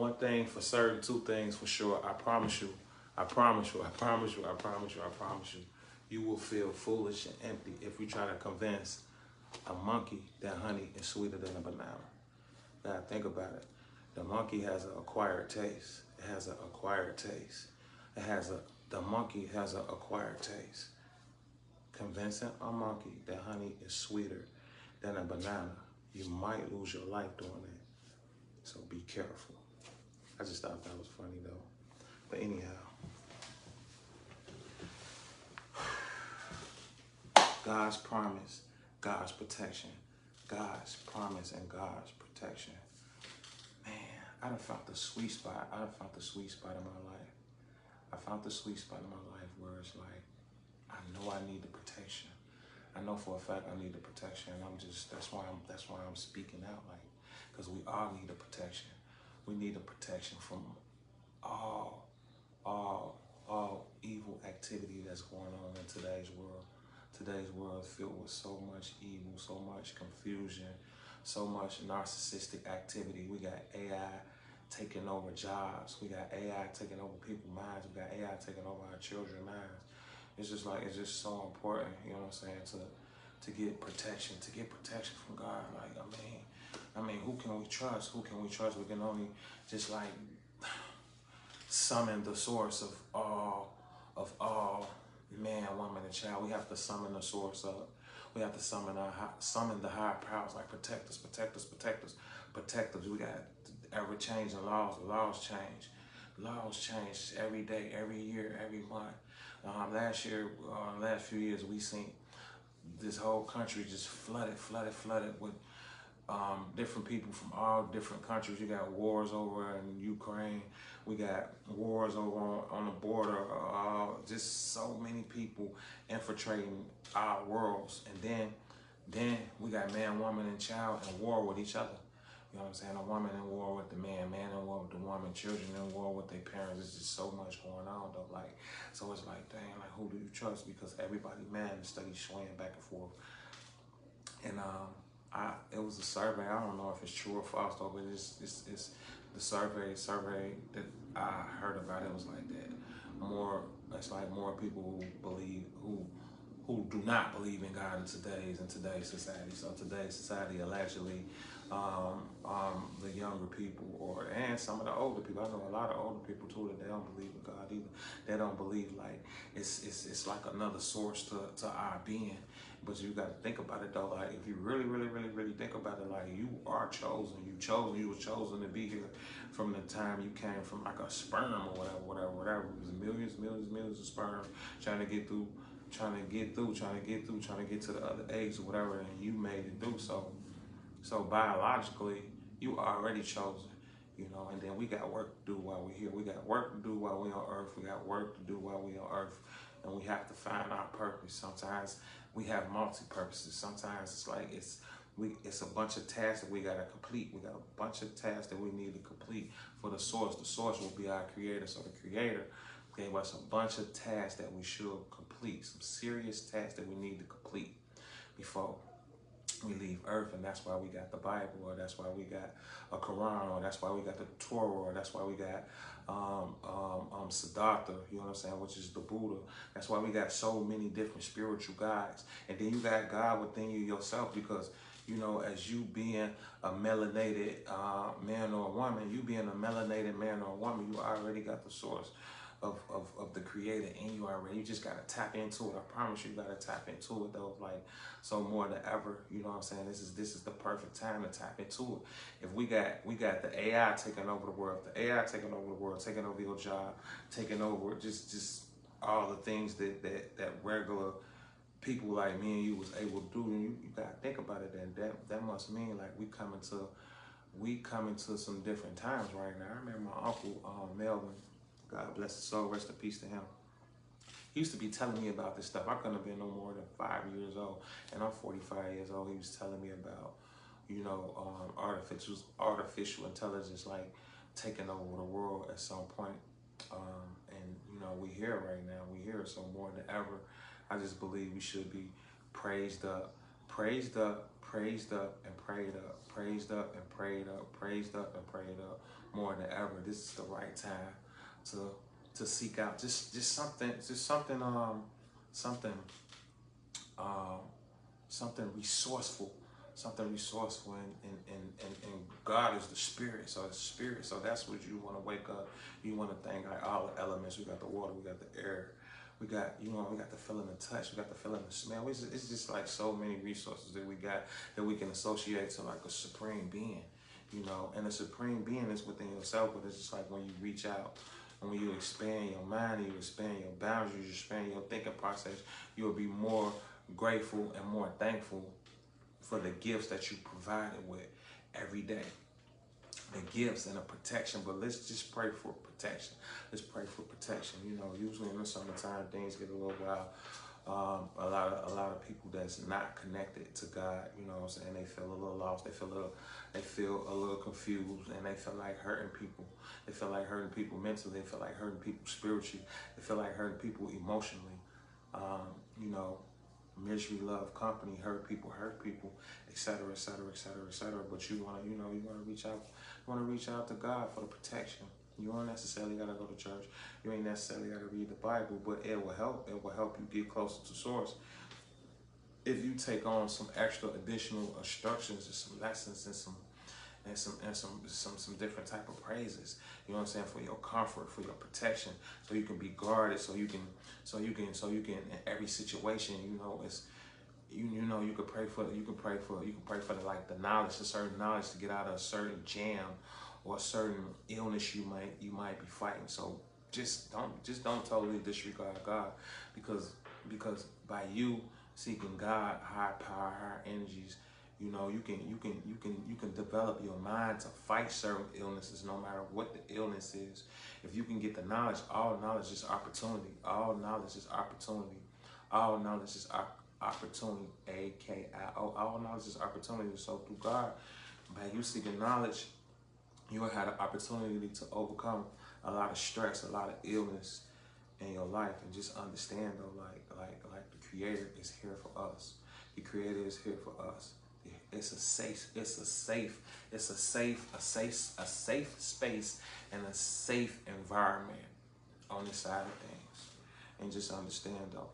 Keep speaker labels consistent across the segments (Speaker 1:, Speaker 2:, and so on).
Speaker 1: one thing for certain, two things for sure. I promise you, I promise you, I promise you, I promise you, I promise you. You will feel foolish and empty if you try to convince a monkey that honey is sweeter than a banana. Now think about it. The monkey has an acquired taste. It has an acquired taste. The monkey has an acquired taste. Convincing a monkey that honey is sweeter than a banana, you might lose your life doing that. So be careful. I just thought that was funny though. But anyhow, God's promise, God's protection. God's promise and God's protection. Man, I done found the sweet spot. I done found the sweet spot in my life. I found the sweet spot in my life where it's like, I know I need the protection. I know for a fact I need the protection. And that's why I'm speaking out, like, because we all need the protection. We need the protection from all evil activity that's going on in today's world. Today's world is filled with so much evil, so much confusion, so much narcissistic activity. We got AI taking over jobs. We got AI taking over people's minds. We got AI taking over our children's minds. It's just so important, you know what I'm saying, to get protection from God. Like, I mean, who can we trust? Who can we trust? We can only just like summon the source of all man, woman, and child. We have to summon the source up. We have to summon the higher powers, like protect us, protect us, protect us, protect us. We got ever changing laws. The laws change. Laws change every day, every year, every month. Last few years, we seen this whole country just flooded with different people from all different countries. You got wars over in Ukraine. We got wars over on the border. Just so many people infiltrating our worlds. And then we got man, woman, and child in war with each other. You know what I'm saying? A woman in war with the man in war with the woman, children in war with their parents. There's just so much going on though. Like, so it's like, dang, like who do you trust? Because everybody, man, is steady swaying back and forth. And it was a survey. I don't know if it's true or false though, but it's the survey that I heard about. It was like that. It's like more people who do not believe in God in today's society. So today's society allegedly, the younger people and some of the older people. I know a lot of older people too that they don't believe in God either. They don't believe like it's like another source to our being. But you got to think about it though. Like if you really think about it, like you are chosen. You was chosen to be here from the time you came from like a sperm or whatever. It was millions of sperm trying to get to the other eggs or whatever, and you made it through. So biologically, you already chosen, you know. And then we got work to do while we're here. We got work to do while we're on Earth. We got work to do while we're on Earth, and we have to find our purpose. Sometimes we have multi-purposes. Sometimes it's like it's a bunch of tasks that we gotta complete. We got a bunch of tasks that we need to complete for the source. The source will be our creator. So the creator gave us a bunch of tasks that we should complete, some serious tasks that we need to complete before we leave Earth. And that's why we got the Bible, or that's why we got a Quran, or that's why we got the Torah, or that's why we got Saddyk, you know what I'm saying, which is the Buddha. That's why we got so many different spiritual guides. And then you got God within you yourself, because you know, as you being a melanated man or woman, you being a melanated man or woman, you already got the source of the creator in you already. You just gotta tap into it. I promise you gotta tap into it though. Like, so more than ever, you know what I'm saying? This is the perfect time to tap into it. If we got the AI taking over the world, taking over your job, taking over just all the things that regular people like me and you was able to do, and you gotta think about it. And that must mean like we come into some different times right now. I remember my uncle Melvin, God bless his soul, rest in peace to him. He used to be telling me about this stuff. I couldn't have been no more than 5 years old, and I'm 45 years old. He was telling me about, you know, artificial intelligence, like taking over the world at some point. And you know, we here right now. We here, so more than ever, I just believe we should be praised up, and prayed up, praised up and prayed up, praised up and prayed up more than ever. This is the right time to seek out something um, something resourceful, and God is the spirit, so it's spirit. So that's what you want to wake up. You want to thank like all the elements. We got the water, we got the air, we got we got the feeling, the touch, we got the feeling, the smell. It's just like so many resources that we got that we can associate to like a supreme being, and the supreme being is within yourself. But it's just like when you reach out. And when you expand your mind, you expand your boundaries, you expand your thinking process, you'll be more grateful and more thankful for the gifts that you provided with every day. The gifts and the protection, but let's just pray for protection. Let's pray for protection. Usually in the summertime, things get a little wild. A lot of people that's not connected to God, what I'm saying, they feel a little lost. They feel a little confused, and they feel like hurting people. They feel like hurting people mentally. They feel like hurting people spiritually. They feel like hurting people emotionally. Misery, love, company, hurt people, etc., etc., etc., etc. But you want to reach out. You want to reach out to God for the protection. You don't necessarily got to go to church. You ain't necessarily got to read the Bible, but it will help. It will help you get closer to source. If you take on some extra additional instructions and some lessons and some different type of praises, you know what I'm saying, for your comfort, for your protection, so you can be guarded, so you can in every situation, it's you could pray for the knowledge, a certain knowledge to get out of a certain jam or a certain illness you might be fighting. So just don't totally disregard God, because by you seeking God, high power, higher energies, you can develop your mind to fight certain illnesses, no matter what the illness is. If you can get the knowledge, all knowledge is opportunity. All knowledge is opportunity. All knowledge is opportunity. AKIO. All knowledge is opportunity. So through God, by you seeking knowledge, you will have the opportunity to overcome a lot of stress, a lot of illness in your life, and just understand though, like the Creator is here for us. The Creator is here for us. It's a safe space and a safe environment on this side of things. And just understand though,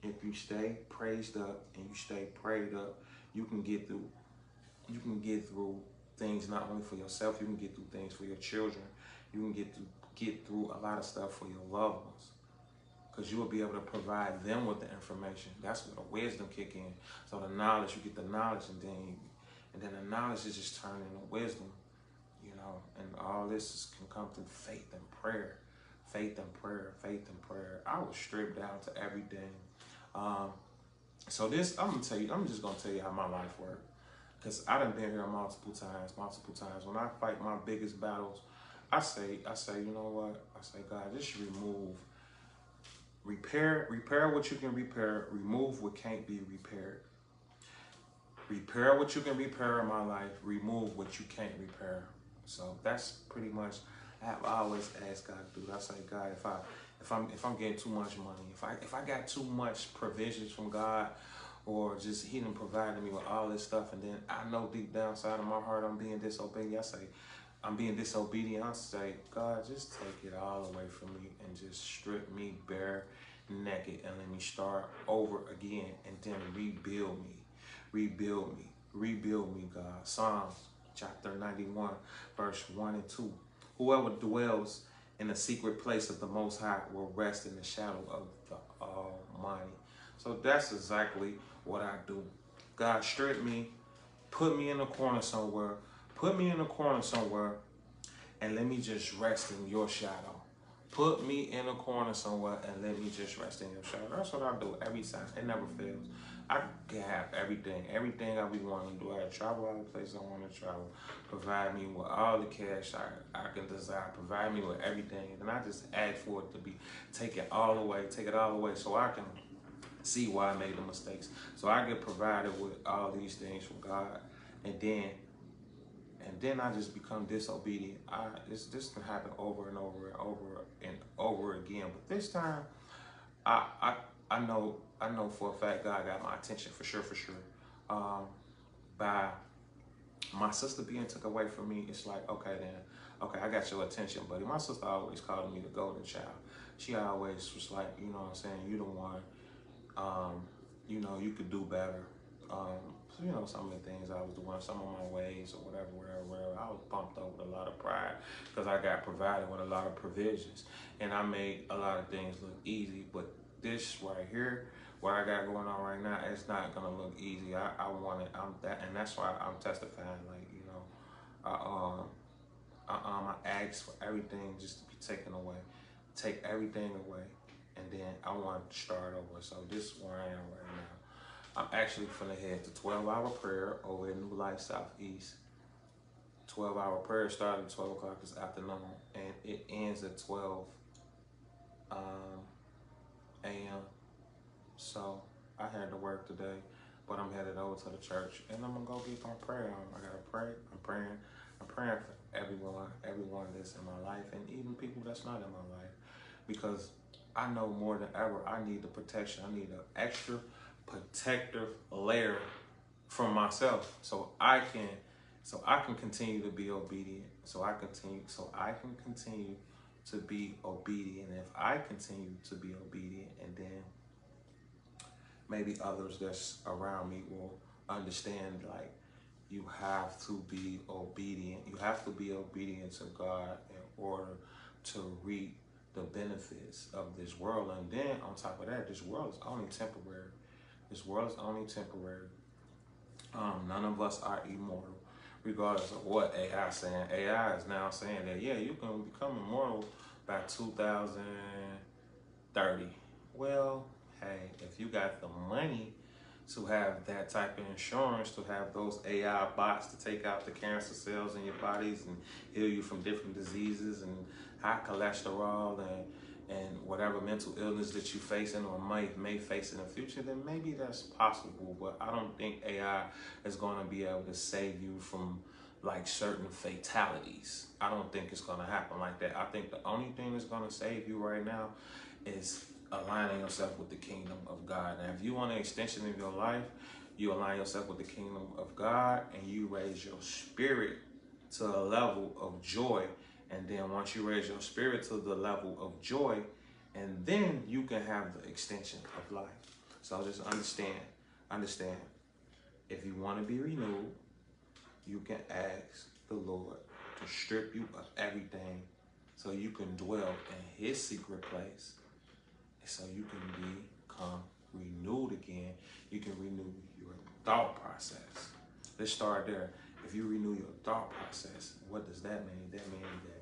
Speaker 1: if you stay praised up and you stay prayed up, you can get through things not only for yourself, you can get through things for your children. You can get through a lot of stuff for your loved ones. Because you will be able to provide them with the information. That's where the wisdom kick in. So the knowledge, you get the knowledge, and then the knowledge is just turned into wisdom, and all this can come through faith and prayer. Faith and prayer, faith and prayer. I was stripped down to everything. So this, I'm just gonna tell you how my life worked. Because I done been here multiple times. When I fight my biggest battles, I say, you know what? I say, God, just repair what you can repair, remove what can't be repaired. Repair what you can repair in my life, remove what you can't repair. So that's pretty much, I always ask God to do. I say, God, if I'm getting too much money, if I got too much provisions from God, or just He done provided me with all this stuff, and then I know deep down inside of my heart I'm being disobedient. I say, I'm being disobedient. I say, God, just take it all away from me and just strip me bare naked and let me start over again, and then rebuild me, God. Psalms chapter 91, verse 1 and 2. Whoever dwells in the secret place of the Most High will rest in the shadow of the Almighty. So that's exactly what I do. God, strip me, put me in a corner somewhere, and let me just rest in your shadow. Put me in a corner somewhere and let me just rest in your shadow. That's what I do every time. It never fails. I can have everything I be wanting to do. I travel all the places I want to travel. Provide me with all the cash I can desire. Provide me with everything. And I just ask for it to be take it all away, so I can see why I made the mistakes. So I get provided with all these things from God, and then I just become disobedient. This can happen over and over again. But this time, I know for a fact God got my attention for sure. By My sister being took away from me, it's like, okay then, okay, I got your attention, buddy. My sister always called me the golden child. She always was like, you know what I'm saying, you the one, you know, you could do better. So, you know, some of the things I was doing, some of my ways or whatever, wherever, I was pumped up with a lot of pride because I got provided with a lot of provisions and I made a lot of things look easy. But this right here, what I got going on right now, it's not gonna look easy. I want it. I'm that, and that's why I'm testifying. Like, you know, I asked for everything just to be taken away, take everything away, and then I want to start over. So this is where I am right now. I'm actually finna head to 12-hour prayer over at New Life Southeast. 12-hour prayer started at 12 o'clock this afternoon, and it ends at 12 a.m. So I had to work today, but I'm headed over to the church, and I'm gonna go get my prayer on. I gotta pray. I'm praying for everyone that's in my life, and even people that's not in my life, because I know more than ever I need the protection. I need an extra protective layer from myself, so I can continue to be obedient. So I can continue to be obedient. If I continue to be obedient, and then maybe others that's around me will understand, like, you have to be obedient. You have to be obedient to God in order to reap the benefits of this world. And then on top of that, this world is only temporary. This world is only temporary. None of us are immortal, regardless of what AI is saying. AI is now saying that, yeah, you can become immortal by 2030. Well, hey, if you got the money to have that type of insurance, to have those AI bots to take out the cancer cells in your bodies and heal you from different diseases and high cholesterol and whatever mental illness that you're facing or may face in the future, then maybe that's possible. But I don't think AI is going to be able to save you from like certain fatalities. I don't think it's going to happen like that. I think the only thing that's going to save you right now is aligning yourself with the kingdom of God. Now, if you want an extension of your life, you align yourself with the kingdom of God and you raise your spirit to a level of joy. And then once you raise your spirit to the level of joy, and then you can have the extension of life. So just understand, if you want to be renewed, you can ask the Lord to strip you of everything so you can dwell in his secret place. So you can become renewed again. You can renew your thought process. Let's start there. If you renew your thought process, what does that mean? That means that,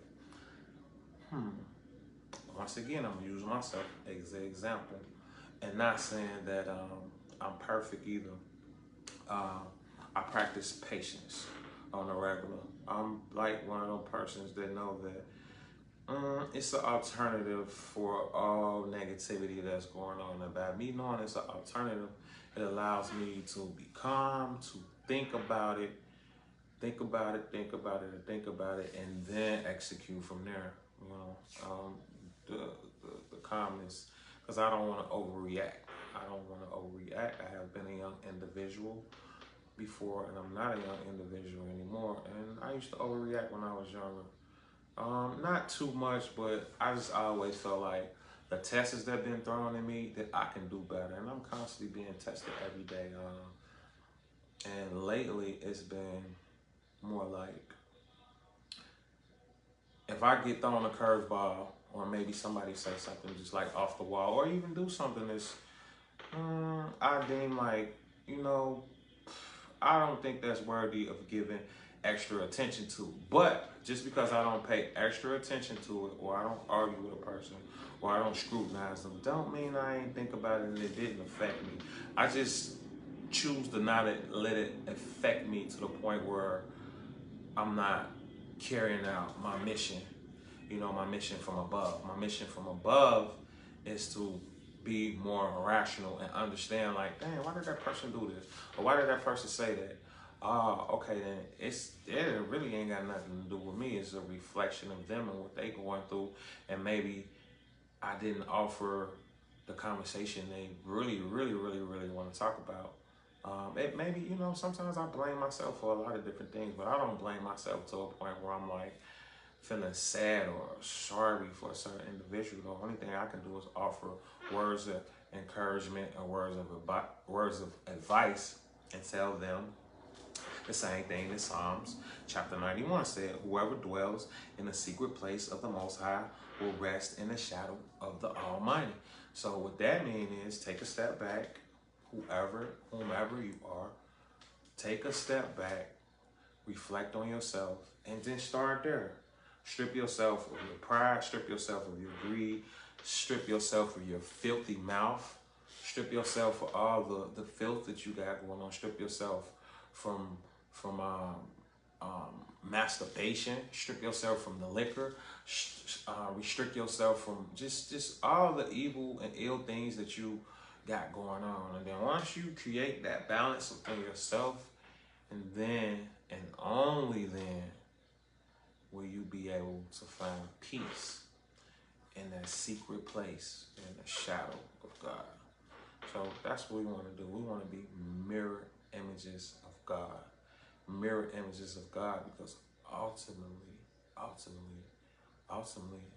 Speaker 1: once again, I'm gonna use myself as an example, and not saying that I'm perfect either. I practice patience on a regular. I'm like one of those persons that know that it's an alternative for all negativity that's going on about me. Knowing it's an alternative, it allows me to be calm, to think about it, and then execute from there. You know, the calmness, because I don't want to overreact. I have been a young individual before, and I'm not a young individual anymore. And I used to overreact when I was younger. Not too much, but I just always felt like the tests that have been thrown at me, that I can do better. And I'm constantly being tested every day. And lately it's been more like, if I get thrown a curveball, or maybe somebody say something just like off the wall, or even do something that's, I deem like, you know, I don't think that's worthy of giving extra attention to. But just because I don't pay extra attention to it, or I don't argue with a person, or I don't scrutinize them, don't mean I ain't think about it and it didn't affect me. I just choose to not let it affect me to the point where I'm not carrying out my mission, you know, my mission from above. My mission from above is to be more rational and understand, like, dang, why did that person do this? Or why did that person say that? Okay, then it really ain't got nothing to do with me. It's a reflection of them and what they going through. And maybe I didn't offer the conversation they really want to talk about. It maybe, you know, sometimes I blame myself for a lot of different things, but I don't blame myself to a point where I'm like feeling sad or sorry for a certain individual. The only thing I can do is offer words of encouragement and words of advice and tell them the same thing that Psalms chapter 91 said, whoever dwells in the secret place of the Most High will rest in the shadow of the Almighty. So what that means is take a step back, whomever you are, take a step back, reflect on yourself, and then start there. Strip yourself of your pride, strip yourself of your greed, strip yourself of your filthy mouth, strip yourself of all the filth that you got going on, strip yourself from masturbation, strip yourself from the liquor, restrict yourself from just all the evil and ill things that you got going on. And then once you create that balance within yourself, and then and only then will you be able to find peace in that secret place in the shadow of God. So that's what we want to do. We want to be mirror images of God. Mirror images of God, because ultimately,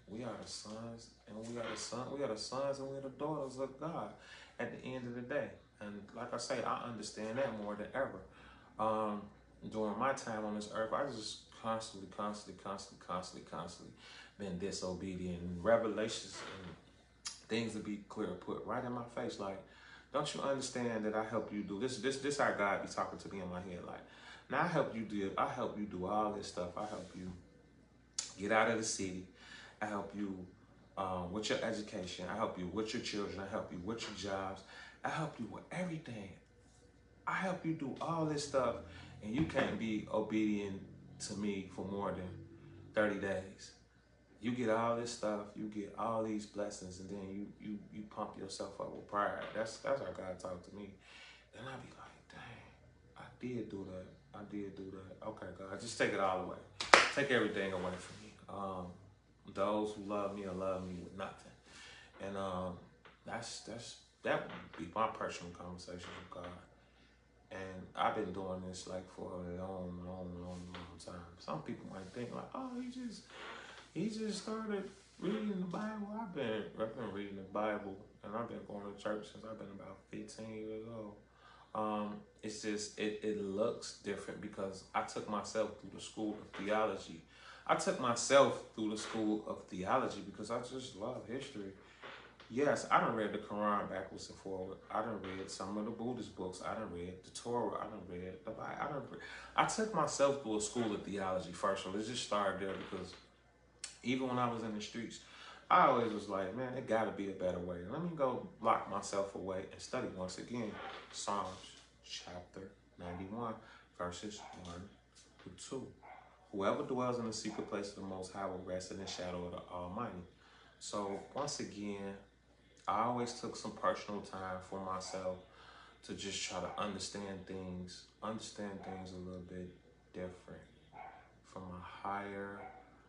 Speaker 1: we are the sons and we are the sons and we are the daughters of God at the end of the day. And like I say, I understand that more than ever. During my time on this earth, I just constantly been disobedient. And revelations and things to be clear put right in my face. Like, don't you understand that I help you do this? This how God be talking to me in my head. Like, now I help you do all this stuff. I help you get out of the city. I help you with your education. I help you with your children. I help you with your jobs. I help you with everything. I help you do all this stuff, and you can't be obedient to me for more than 30 days. You get all this stuff, you get all these blessings, and then you pump yourself up with pride. That's how God talked to me. Then I be like, dang, I did do that. Okay, God, just take it all away. Take everything away from me. Those who love me will love me with nothing. And that would be my personal conversation with God. And I've been doing this like for a long time. Some people might think like, oh, he just started reading the Bible. I've been reading the Bible, and I've been going to church since I've been about 15 years old. It's just, it looks different because I took myself through the school of theology. because I just love history. Yes, I done read the Quran backwards and forward. I done read some of the Buddhist books. I done read the Torah. I done read the Bible. I took myself to a school of theology first. So let's just start there, because even when I was in the streets, I always was like, man, it got to be a better way. Let me go lock myself away and study once again Psalms chapter 91, verses 1 through 2. Whoever dwells in the secret place of the Most High will rest in the shadow of the Almighty. So once again, I always took some personal time for myself to just try to understand things a little bit different from a higher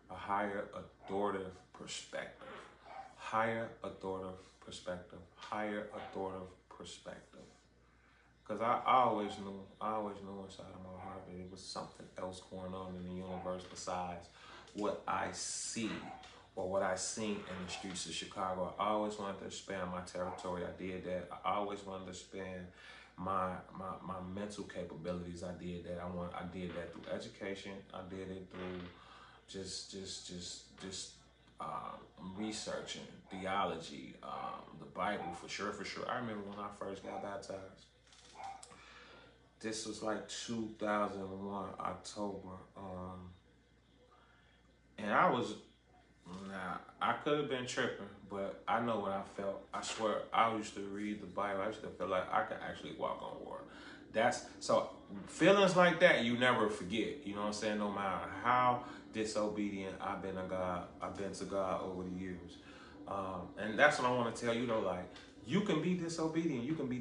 Speaker 1: authoritative perspective. Because I always knew inside of my heart that it was something else going on in the universe besides what I see or what I seen in the streets of Chicago. I always wanted to expand my territory. I did that. I always wanted to expand my mental capabilities. I did that. I did that through education. I did it through just researching theology, the Bible for sure. I remember when I first got baptized. This was like 2001 October, and I could have been tripping, but I know what I felt. I swear, I used to read the Bible. I used to feel like I could actually walk on water. So feelings like that you never forget. You know what I'm saying? No matter how disobedient I've been to God over the years. And that's what I want to tell you though. Like, you can be disobedient. You can be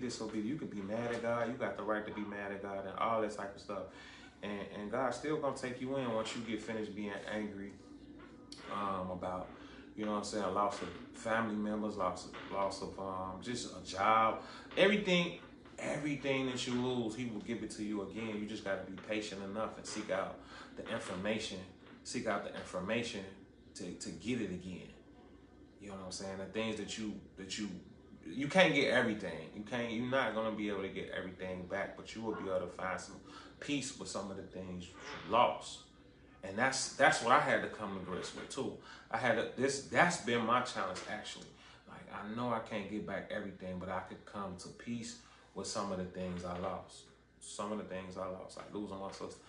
Speaker 1: mad at God. You got the right to be mad at God and all that type of stuff. And God's still gonna take you in once you get finished being angry about, you know what I'm saying, loss of family members, loss of just a job, everything. Everything that you lose, he will give it to you again. You just got to be patient enough and seek out the information. Seek out the information to get it again. You know what I'm saying? The things that you can't get everything. You're not gonna be able to get everything back, but you will be able to find some peace with some of the things you lost. And that's what I had to come to grips with too. That's been my challenge actually. Like I know I can't get back everything, but I could come to peace with some of the things I lost. Some of the things I lost, like losing my sister,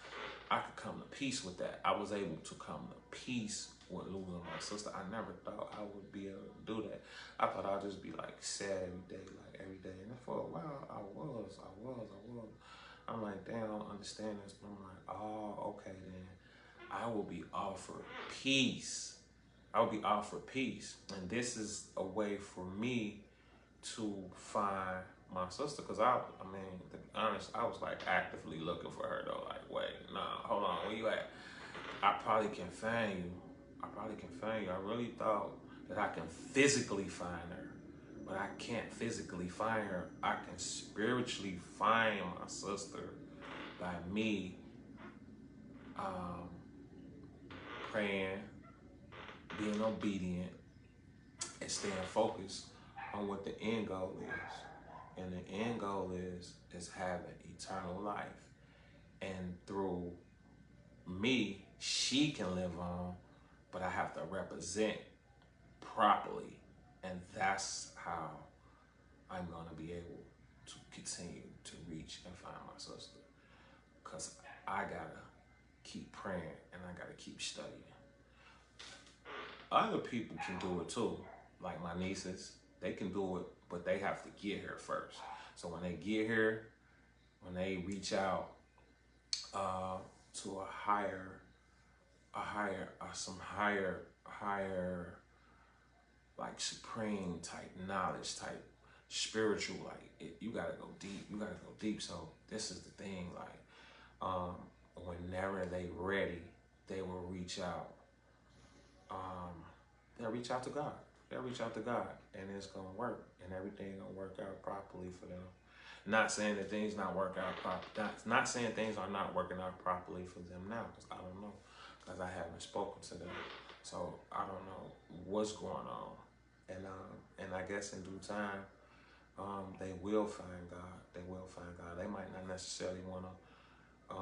Speaker 1: I could come to peace with that. I was able to come to peace with losing my sister. I never thought I would be able to do that. I thought I'd just be like sad every day. And for a while, I was. I'm like, damn, I don't understand this. But I'm like, oh, okay then. I will be offered peace. I will be offered peace. And this is a way for me to find my sister. Because I mean, to be honest, I was like actively looking for her though. Like, wait, nah, hold on, where you at? I probably can find you. I really thought that I can physically find her, but I can't physically find her. I can spiritually find my sister by me praying, being obedient, and staying focused on what the end goal is. And the end goal is having eternal life. And through me, she can live on, but I have to represent properly. And that's how I'm going to be able to continue to reach and find my sister. Because I got to keep praying and I got to keep studying. Other people can do it too. Like my nieces, they can do it, but they have to get here first. So when they get here, when they reach out to a higher, like supreme type knowledge, type spiritual, like you gotta go deep. So this is the thing, like whenever they ready, they will reach out. They'll reach out to God. And it's gonna work, and everything gonna work out properly for them. Not saying that things not work out properly. Not saying things are not working out properly for them now, because I don't know, because I haven't spoken to them, so I don't know what's going on. And I guess in due time, they will find God. They might not necessarily want to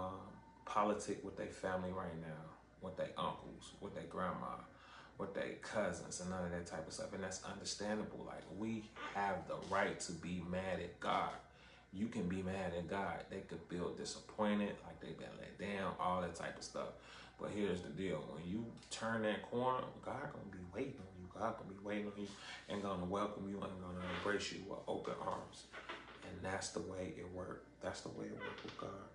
Speaker 1: politic with their family right now, with their uncles, with their grandma, with their cousins, and none of that type of stuff. And that's understandable. Like, we have the right to be mad at God. You can be mad at God. They could feel disappointed, like they've been let down, all that type of stuff. But here's the deal. When you turn that corner, God gonna be waiting on you. God gonna be waiting on you and gonna welcome you and gonna embrace you with open arms. And that's the way it works. That's the way it works with God.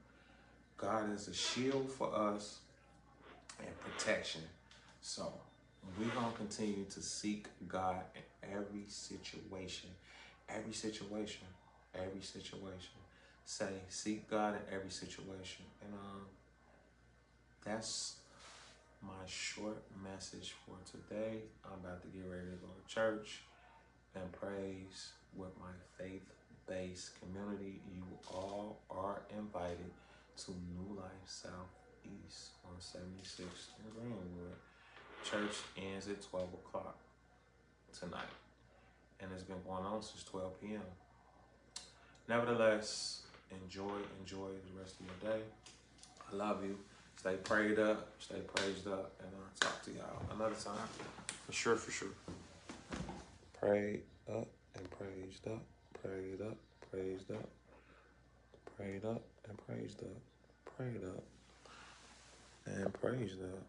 Speaker 1: God is a shield for us and protection. So we're gonna continue to seek God in every situation. Say, seek God in every situation. And that's my short message for today. I'm about to get ready to go to church and praise with my faith-based community. You all are invited to New Life Southeast on 76th and Greenwood. Church ends at 12 o'clock tonight. And it's been going on since 12 p.m. Nevertheless, enjoy the rest of your day. I love you. Stay prayed up, stay praised up, and I'll talk to y'all another time. For sure. Prayed up and praised up, prayed up, praised up, prayed up and praised up, prayed up and praised up.